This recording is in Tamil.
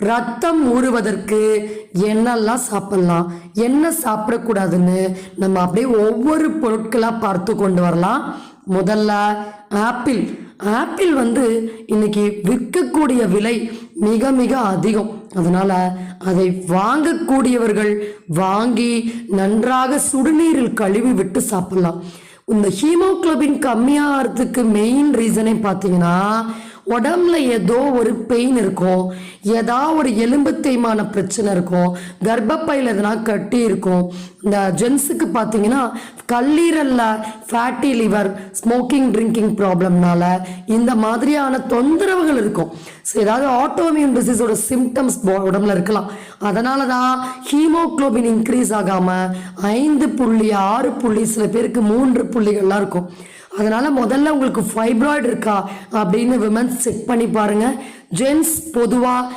ரத்தம் ஊறுவதற்கு என்னெல்லாம் சாப்பிடலாம், என்ன சாப்பிடக்கூடாதுன்னு நம்ம அப்படியே ஒவ்வொரு பொருட்களாக பார்த்து கொண்டு வரலாம். முதல்ல ஆப்பிள். ஆப்பிள் இன்னைக்கு விற்கக்கூடிய விலை மிக மிக அதிகம். அதனால அதை வாங்கக்கூடியவர்கள் வாங்கி நன்றாக சுடுநீரில் கழுவி விட்டு சாப்பிடலாம். இந்த ஹீமோகுளோபின் கம்மியாகிறதுக்கு மெயின் ரீசனே பார்த்தீங்கன்னா, உடம்புல ஏதோ ஒரு பெயின் இருக்கும், ஏதாவது ஒரு எலும்பு தேய்மான பிரச்சனை இருக்கும், கர்ப்பப்பையில் எதனா கட்டி இருக்கும். இந்த ஜென்ஸுக்கு பார்த்தீங்கன்னா கல்லீரலில் ஃபேட்டி லிவர், ஸ்மோக்கிங் ட்ரிங்கிங் ப்ராப்ளம்னால இந்த மாதிரியான தொந்தரவுகள் இருக்கும். ஸோ ஏதாவது ஆட்டோமியூன் டிசீஸோட சிம்டம்ஸ் உடம்புல இருக்கலாம். அதனால தான் ஹீமோகுளோபின் இன்க்ரீஸ் ஆகாமல் 5 புள்ளி 6 புள்ளி, சில பேருக்கு 3 புள்ளிகள்லாம் இருக்கும். அதனால முதல்ல உங்களுக்கு ஃபைப்ராய்டு இருக்கா அப்படின்னு விமன்ஸ் செக் பண்ணி பாருங்க. ஜென்ஸ் பொதுவாக